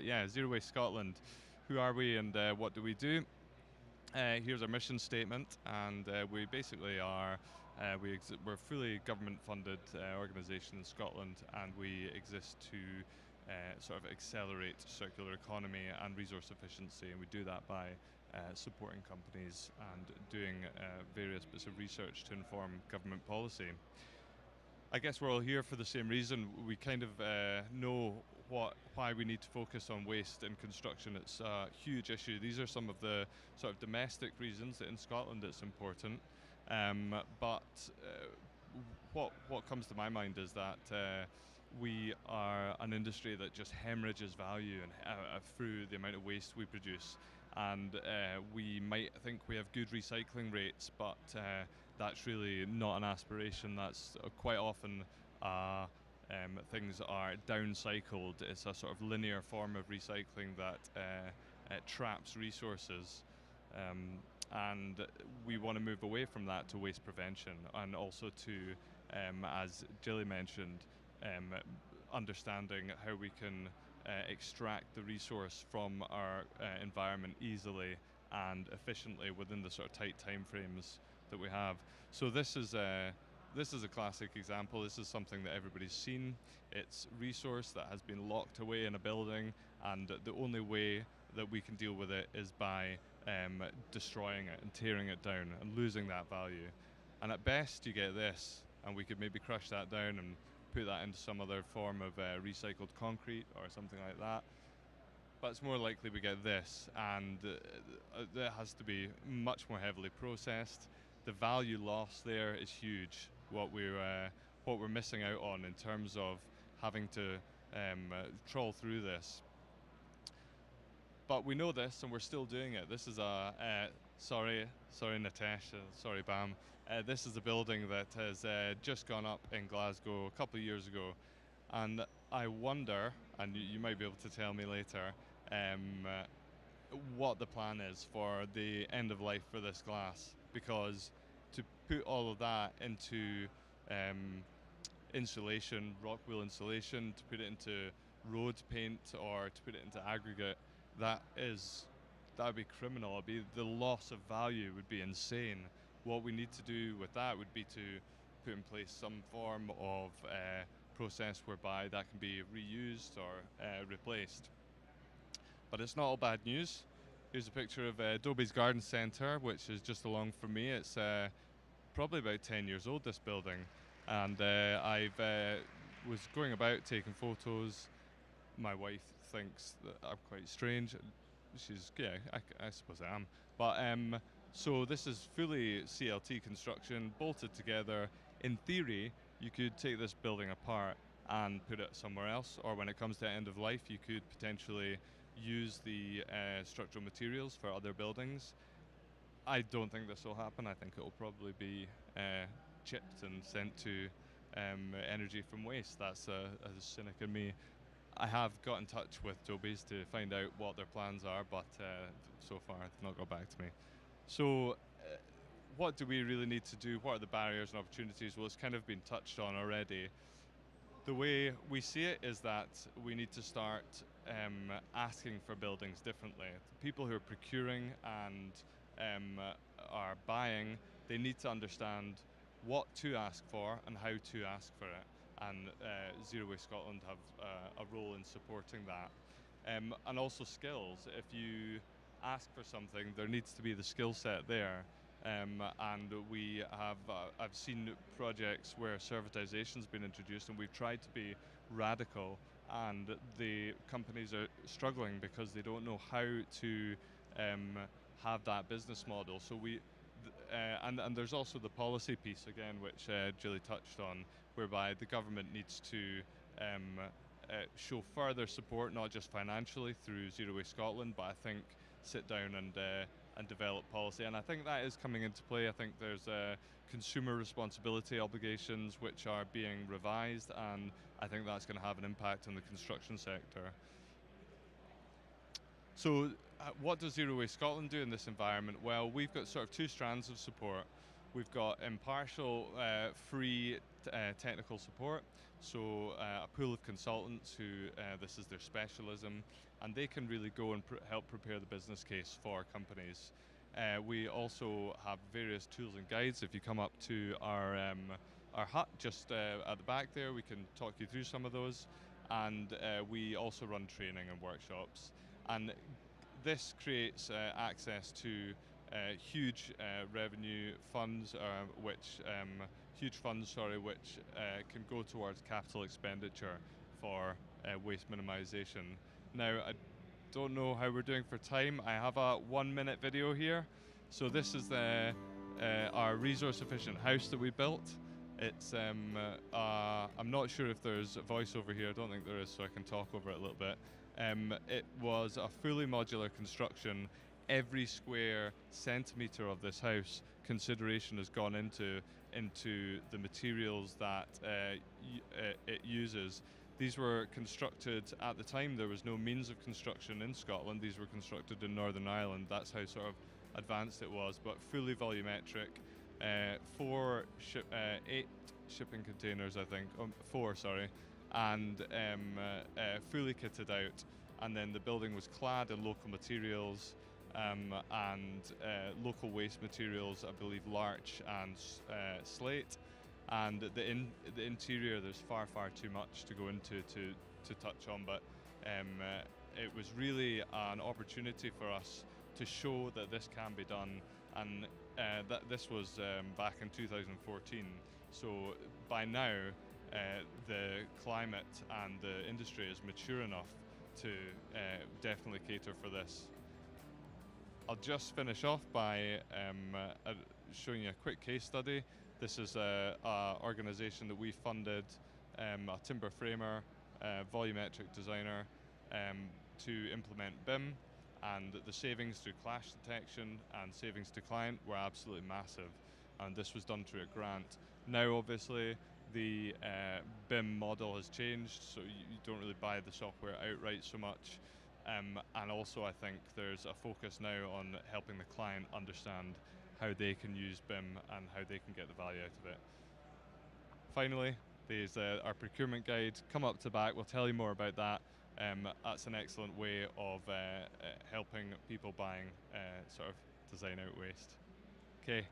Yeah, Zero Waste Scotland. Who are we and what do we do? Here's our mission statement, and we basically are we're a fully government-funded organisation in Scotland, and we exist to sort of accelerate circular economy and resource efficiency, and we do that by supporting companies and doing various bits of research to inform government policy. I guess we're all here for the same reason. We kind of know why we need to focus on waste in construction. It's a huge issue. These are some of the sort of domestic reasons that in Scotland it's important. But what comes to my mind is that we are an industry that just hemorrhages value and through the amount of waste we produce. And we might think we have good recycling rates, but that's really not an aspiration. That's quite often things are downcycled. It's a sort of linear form of recycling that traps resources. And we want to move away from that to waste prevention, and also to, as Jilly mentioned, understanding how we can extract the resource from our environment easily and efficiently within the sort of tight time frames that we have. So this is a classic example. This is something that everybody's seen. It's resource that has been locked away in a building, and the only way that we can deal with it is by destroying it and tearing it down and losing that value. And at best you get this, and we could maybe crush that down and put that into some other form of recycled concrete or something like that. But it's more likely we get this, and it has to be much more heavily processed. The value loss there is huge. What we're missing out on in terms of having to trawl through this. But we know this, and we're still doing it. This is sorry Natasha, sorry Bam. This is a building that has just gone up in Glasgow a couple of years ago, and I wonder, and you might be able to tell me later, what the plan is for the end of life for this glass, because to put all of that into insulation, rock wool insulation, to put it into road paint or to put it into aggregate, that would be criminal. It'd be, the loss of value would be insane. What we need to do with that would be to put in place some form of process whereby that can be reused or replaced. But it's not all bad news. Here's a picture of Adobe's Garden Centre, which is just along from me. It's probably about 10 years old, this building. And I've was going about taking photos. My wife thinks that I'm quite strange. I suppose I am. But so this is fully CLT construction, bolted together. In theory, you could take this building apart and put it somewhere else, or when it comes to end of life, you could potentially use the structural materials for other buildings. I don't think this will happen. I think it will probably be chipped and sent to energy from waste. That's a cynic in me. I have got in touch with Toby's to find out what their plans are, but so far they've not got back to me. So what do we really need to do? What are the barriers and opportunities? Well, it's kind of been touched on already. The way we see it is that we need to start asking for buildings differently. The people who are procuring and are buying, they need to understand what to ask for and how to ask for it. And Zero Waste Scotland have a role in supporting that. And also skills. If you ask for something, there needs to be the skill set there. And we have, I've seen projects where servitization's been introduced, and we've tried to be radical, and the companies are struggling because they don't know how to have that business model. So and there's also the policy piece again, which Julie touched on, whereby the government needs to show further support, not just financially through Zero Waste Scotland, but I think sit down and develop policy. And I think that is coming into play. I think there's consumer responsibility obligations which are being revised, and I think that's going to have an impact on the construction sector. So what does Zero Waste Scotland do in this environment? Well, we've got sort of two strands of support. We've got impartial, free technical support, so a pool of consultants who this is their specialism, and they can really go and help prepare the business case for companies. We also have various tools and guides. If you come up to our hut just at the back there, we can talk you through some of those. And we also run training and workshops. And this creates access to huge revenue funds, huge funds, sorry, which can go towards capital expenditure for waste minimization. Now, I don't know how we're doing for time. I have a 1-minute video here. So this is our resource efficient house that we built. It's I'm not sure if there's a voiceover here. I don't think there is, so I can talk over it a little bit. It was a fully modular construction. Every square centimetre of this house, consideration has gone into the materials that it uses. These were constructed at the time. There was no means of construction in Scotland. These were constructed in Northern Ireland. That's how sort of advanced it was, but fully volumetric. 8 shipping containers, I think. 4, sorry. And fully kitted out. And then the building was clad in local materials and local waste materials, I believe larch and slate. And the interior, there's far too much to go into to touch on, but it was really an opportunity for us to show that this can be done, and that this was back in 2014. So by now, the climate and the industry is mature enough to definitely cater for this. I'll just finish off by showing you a quick case study. This is a organization that we funded, a timber framer, volumetric designer, to implement BIM, and the savings through clash detection and savings to client were absolutely massive, and this was done through a grant. Now obviously the BIM model has changed, so you don't really buy the software outright so much, and also I think there's a focus now on helping the client understand how they can use BIM and how they can get the value out of it. Finally, there's our procurement guide. Come up to the back, we'll tell you more about that. That's an excellent way of helping people buying sort of design out waste. Okay,